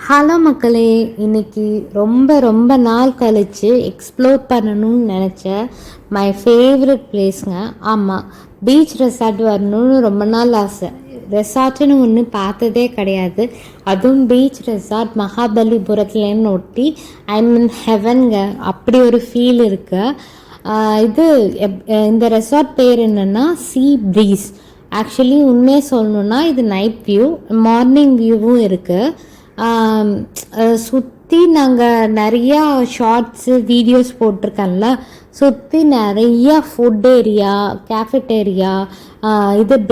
Hello மக்களே, இன்னைக்கு ரொம்ப ரொம்ப நாள் கழித்து எக்ஸ்ப்ளோர் பண்ணணும்னு நினச்ச மை ஃபேவரட் பிளேஸுங்க. ஆமாம், பீச் ரெசார்ட் வரணும்னு ரொம்ப நாள் ஆசை. ரெசார்ட்டுன்னு ஒன்று பார்த்ததே கிடையாது. அதுவும் பீச் ரெசார்ட் மகாபலிபுரத்துலேன்னு ஒட்டி ஐ மீன் ஹெவனுங்க. அப்படி ஒரு ஃபீல் இருக்குது. இந்த ரெசார்ட் பேர் என்னென்னா சீ ப்ரீஸ். ஆக்சுவலி உண்மையை சொல்லணுன்னா இது நைட் வியூ, மார்னிங் வியூவும் இருக்குது. சுற்றி நாங்கள் நிறையா ஷார்ட்ஸு வீடியோஸ் போட்டிருக்கேன்ல, சுற்றி நிறையா food area, cafeteria,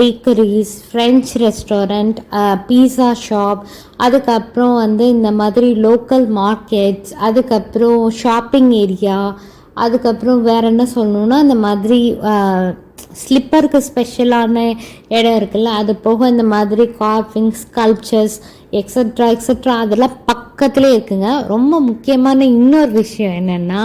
bakeries, French restaurant, pizza shop, அதுக்கப்புறம் இந்த மாதிரி லோக்கல் மார்க்கெட்ஸ், அதுக்கப்புறம் ஷாப்பிங் ஏரியா, அதுக்கப்புறம் வேறு என்ன சொல்லணுன்னா இந்த மாதிரி ஸ்லிப்பருக்கு ஸ்பெஷலான இடம் இருக்குல்ல, அது போக இந்த மாதிரி கார்விங், ஸ்கல்ப்சர்ஸ் எக்ஸட்ரா அதெல்லாம் பக்கத்துலேயே இருக்குங்க. ரொம்ப முக்கியமான இன்னொரு விஷயம் என்னென்னா,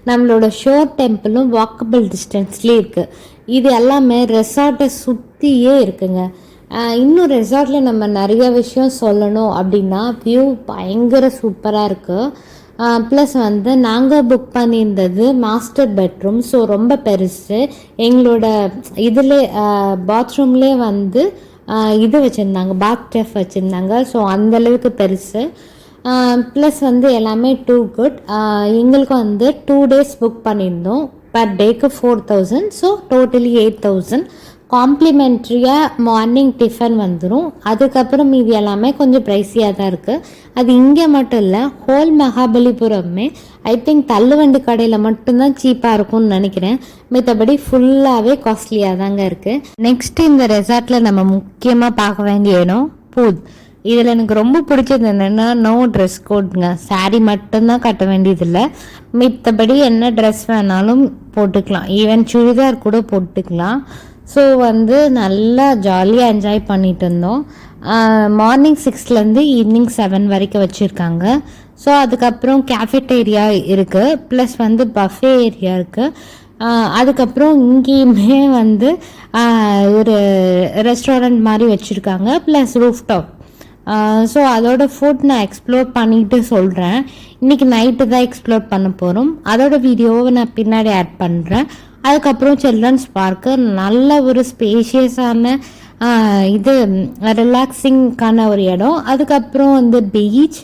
நம்மளோட ஷோர் டெம்பிளும் வாக்கபிள் டிஸ்டன்ஸ்லேயே இருக்குது. இது எல்லாமே ரெசார்ட்டை சுற்றியே இருக்குங்க. இன்னும் ரெசார்ட்டில் நம்ம நிறைய விஷயம் சொல்லணும் அப்படின்னா, வியூ பயங்கர சூப்பராக இருக்குது. ப்ளஸ் நாங்கள் புக் பண்ணியிருந்தது மாஸ்டர் பெட்ரூம். ஸோ ரொம்ப பெருசு. எங்களோட இதில் பாத்ரூம்லேயே இது வச்சுருந்தாங்க, பாத் டஃப் வச்சுருந்தாங்க. ஸோ அந்தளவுக்கு பெருசு. ப்ளஸ் எல்லாமே டூ குட். எங்களுக்கு 2 days புக் பண்ணியிருந்தோம். பர் டேக்கு 4000. So totally 8000. காம்ப்ளிமெண்ட்ரியாக மார்னிங் டிஃபன் வந்துடும். அதுக்கப்புறம் மீதி எல்லாமே கொஞ்சம் ப்ரைஸியாக தான் இருக்குது. அது இங்கே மட்டும் இல்லை, ஹோல் மகாபலிபுரமே ஐ திங்க் தள்ளுவண்டி கடையில் மட்டும்தான் சீப்பாக இருக்கும்னு நினைக்கிறேன். மற்றபடி ஃபுல்லாகவே காஸ்ட்லியாக தாங்க இருக்குது. நெக்ஸ்ட்டு இந்த ரெசார்ட்டில் நம்ம முக்கியமாக பார்க்க வேண்டிய இடம் பூல். இதில் எனக்கு ரொம்ப பிடிச்சது என்னென்னா, நோ ட்ரெஸ் கோட்ங்க. சாரீ மட்டும்தான் கட்ட வேண்டியதில்லை. மற்றபடி என்ன ட்ரெஸ் வேணாலும் போட்டுக்கலாம். ஈவன் சுடிதார் கூட போட்டுக்கலாம். ஸோ நல்லா ஜாலியாக என்ஜாய் பண்ணிட்டு இருந்தோம். மார்னிங் 6லேருந்து ஈவினிங் 7 வரைக்கும் வச்சுருக்காங்க. ஸோ அதுக்கப்புறம் கேஃபெட்டேரியா இருக்குது, ப்ளஸ் பஃபே ஏரியா இருக்குது. அதுக்கப்புறம் இங்கேயுமே ஒரு ரெஸ்டாரண்ட் மாதிரி வச்சுருக்காங்க, ப்ளஸ் ரூஃப்டாப். ஸோ அதோட ஃபுட் நான் எக்ஸ்ப்ளோர் பண்ணிட்டு சொல்கிறேன். இன்றைக்கி நைட்டு தான் எக்ஸ்ப்ளோர் பண்ண போகிறோம். அதோட வீடியோவை நான் பின்னாடி ஆட் பண்ணுறேன். அதுக்கப்புறம் சில்ட்ரன்ஸ் பார்க்கு, நல்ல ஒரு ஸ்பேஷியஸான ரிலாக்ஸிங்கான ஒரு இடம். அதுக்கப்புறம் பீச்,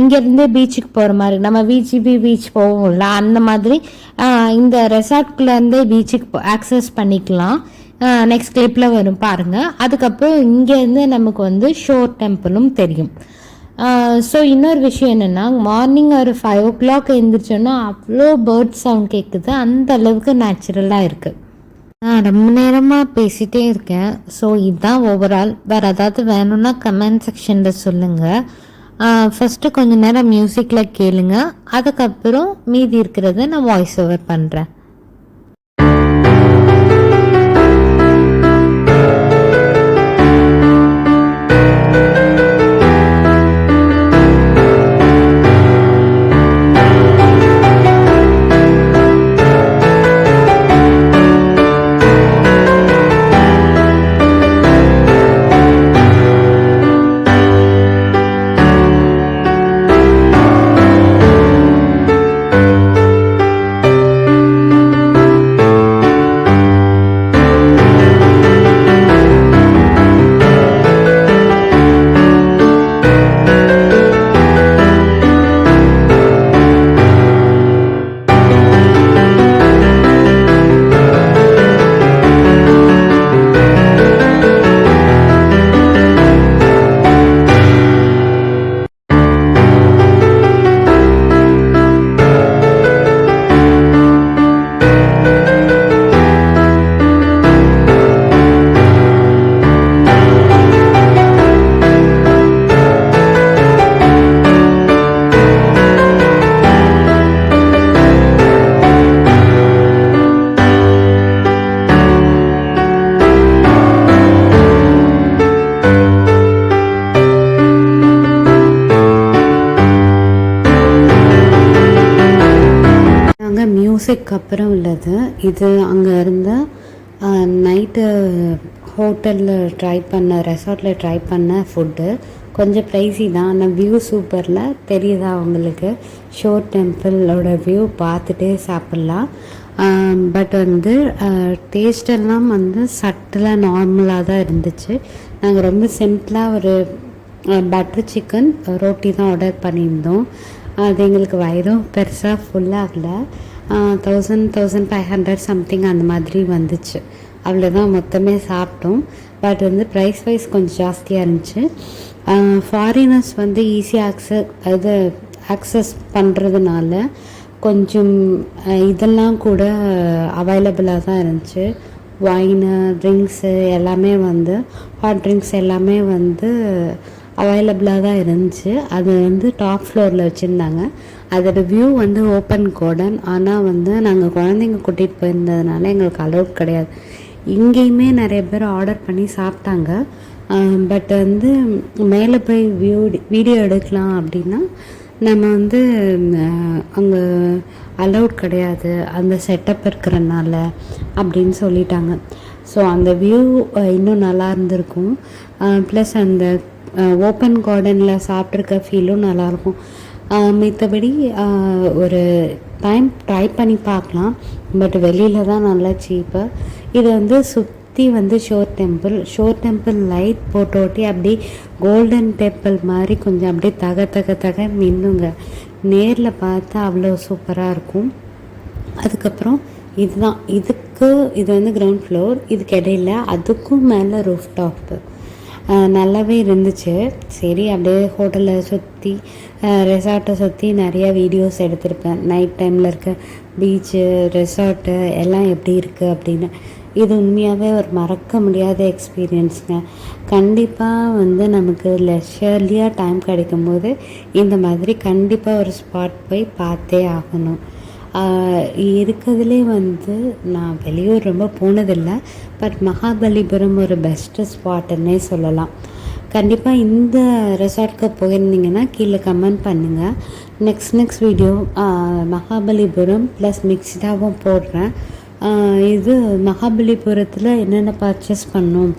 இங்கேருந்து பீச்சுக்கு போகிற மாதிரி நம்ம விஜிபி பீச் போவோம்ல, அந்த மாதிரி இந்த ரெசார்ட்குள்ளேருந்தே பீச்சுக்கு ஆக்சஸ் பண்ணிக்கலாம். நெக்ஸ்ட் கிளிப்பில் வரும் பாருங்கள். அதுக்கப்புறம் இங்கேருந்து நமக்கு ஷோர் டெம்பிளும் தெரியும். ஸோ இன்னொரு விஷயம் என்னென்னா, மார்னிங் ஒரு 5 o'clock எழுந்திரிச்சோன்னா அவ்வளோ பேர்ட் சவுண்ட் கேட்குது. அந்த அளவுக்கு நேச்சுரலாக இருக்குது. நான் ரொம்ப நேரமாக பேசிகிட்டே இருக்கேன். ஸோ இதுதான் ஓவரால். வேறு ஏதாவது வேணும்னா கமெண்ட் செக்ஷனில் சொல்லுங்கள். ஃபஸ்ட்டு கொஞ்சம் நேரம் மியூசிக்கில் கேளுங்க. அதுக்கப்புறம் மீதி இருக்கிறத நான் வாய்ஸ் ஓவர் பண்ணுறேன். மியூசிக் அப்புறம் உள்ளது இது. அங்கே இருந்த நைட்டு ஹோட்டலில் ட்ரை பண்ண, ரெசார்ட்டில் ட்ரை பண்ண ஃபுட்டு கொஞ்சம் ப்ரைஸி தான், ஆனால் வியூ சூப்பரில் தெரியுதா உங்களுக்கு? ஷோர் டெம்பிளோட வியூ பார்த்துட்டே சாப்பிட்லாம். பட் வந்து டேஸ்டெல்லாம் வந்து சட்டிலாக நார்மலாக தான் இருந்துச்சு. நாங்கள் ரொம்ப சிம்பிளாக ஒரு பட்டர் சிக்கன் ரோட்டி தான் ஆர்டர் பண்ணியிருந்தோம். அது எங்களுக்கு வயிறும் பெருசாக ஃபுல்லாகலை. 1500 சம்திங் அந்த மாதிரி வந்துச்சு. அவ்வளோதான் மொத்தமே சாப்பிட்டோம். பட் வந்து ப்ரைஸ் வைஸ் கொஞ்சம் ஜாஸ்தியாக இருந்துச்சு. ஃபாரினர்ஸ் வந்து ஈஸியாக ஆக்சஸ் பண்ணுறதுனால கொஞ்சம் இதெல்லாம் கூட அவைலபிளாக தான் இருந்துச்சு. வைனு, ட்ரிங்க்ஸு எல்லாமே வந்து ஹாட் ட்ரிங்க்ஸ் எல்லாமே வந்து அவைலபிளாக தான் இருந்துச்சு. அது வந்து டாப் ஃப்ளோரில் வச்சுருந்தாங்க. அதோடய வியூ வந்து ஓப்பன் கார்டன். ஆனால் வந்து நாங்கள் குழந்தைங்க கூட்டிகிட்டு போயிருந்ததுனால எங்களுக்கு அலோட் கிடையாது. இங்கேயுமே நிறைய பேர் ஆர்டர் பண்ணி சாப்பிட்டாங்க. பட் வந்து மேலே போய் வீடியோ எடுக்கலாம் அப்படின்னா நம்ம வந்து அங்கே அலோட் கிடையாது, அந்த செட்டப் இருக்கிறனால அப்படின்னு சொல்லிட்டாங்க. ஸோ அந்த வியூ இன்னும் நல்லா இருந்திருக்கும். ப்ளஸ் அந்த ஓப்பன் கார்டனில் சாப்பிட்ருக்க ஃபீலும் நல்லாயிருக்கும். மித்தபடி ஒரு டைம் ட்ரை பண்ணி பார்க்கலாம். பட் வெளியில் தான் நல்லா சீப்பு. இது வந்து சுற்றி வந்து ஷோர் டெம்பிள் லைட் போட்டோட்டி அப்படியே கோல்டன் டெம்பிள் மாதிரி கொஞ்சம் அப்படியே தக மின்னுங்க. நேரில் பார்த்தா அவ்வளோ சூப்பராக இருக்கும். அதுக்கப்புறம் இது வந்து கிரவுண்ட் ஃப்ளோர். இதுக்கு இடையில அதுக்கும் மேலே ரூஃப் டாப்பு நல்லாவே இருந்துச்சு. சரி அப்படியே ஹோட்டலில் சுற்றி ரெசார்ட்டை சுற்றி நிறையா வீடியோஸ் எடுத்திருப்பேன். நைட் டைமில் இருக்க பீச்சு, ரெசார்ட்டு எல்லாம் எப்படி இருக்குது அப்படின்னு. இது உண்மையாகவே ஒரு மறக்க முடியாத எக்ஸ்பீரியன்ஸுங்க. கண்டிப்பாக வந்து நமக்கு லெஷர்லியாக டைம் கிடைக்கும்போது இந்த மாதிரி கண்டிப்பாக ஒரு ஸ்பாட் போய் பார்த்தே ஆகணும். இருக்கிறதுலே வந்து நான் வெளியூர் ரொம்ப போனதில்லை. பட் மகாபலிபுரம் ஒரு பெஸ்ட்டு ஸ்பாட்டுன்னே சொல்லலாம். கண்டிப்பாக இந்த ரெசார்ட்க்கு போயிருந்தீங்கன்னா கீழே கமெண்ட் பண்ணுங்கள். நெக்ஸ்ட் வீடியோ மகாபலிபுரம் ப்ளஸ் மிக்ஸ்டாகவும் போடுறேன். இது மகாபலிபுரத்தில் என்னென்ன பர்ச்சேஸ் பண்ணோம்,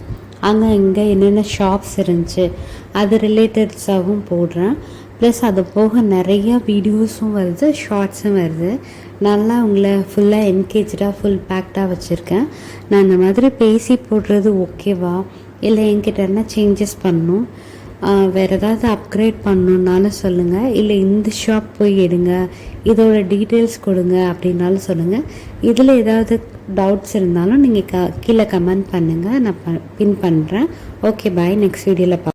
அங்கே இங்கே என்னென்ன ஷாப்ஸ் இருந்துச்சு அது ரிலேட்டட்ஸாகவும் போடுறேன். ப்ளஸ் அது போக நிறையா வீடியோஸும் வருது, ஷார்ட்ஸும் வருது. நல்லா உங்களை ஃபுல்லாக என்கேஜாக ஃபுல் பேக்டாக வச்சுருக்கேன். நான் இந்த மாதிரி பேசி போடுறது ஓகேவா, இல்லை என்கிட்ட என்ன சேஞ்சஸ் பண்ணணும், வேறு ஏதாவது அப்கிரேட் பண்ணணுன்னாலும் சொல்லுங்கள். இல்லை இந்த ஷாப் போய் எடுங்க, இதோட டீட்டெயில்ஸ் கொடுங்க அப்படின்னாலும் சொல்லுங்கள். இதில் ஏதாவது டவுட்ஸ் இருந்தாலும் நீங்கள் கீழே கமெண்ட் பண்ணுங்கள், நான் பின் பண்ணுறேன். ஓகே, பாய். நெக்ஸ்ட் வீடியோவில்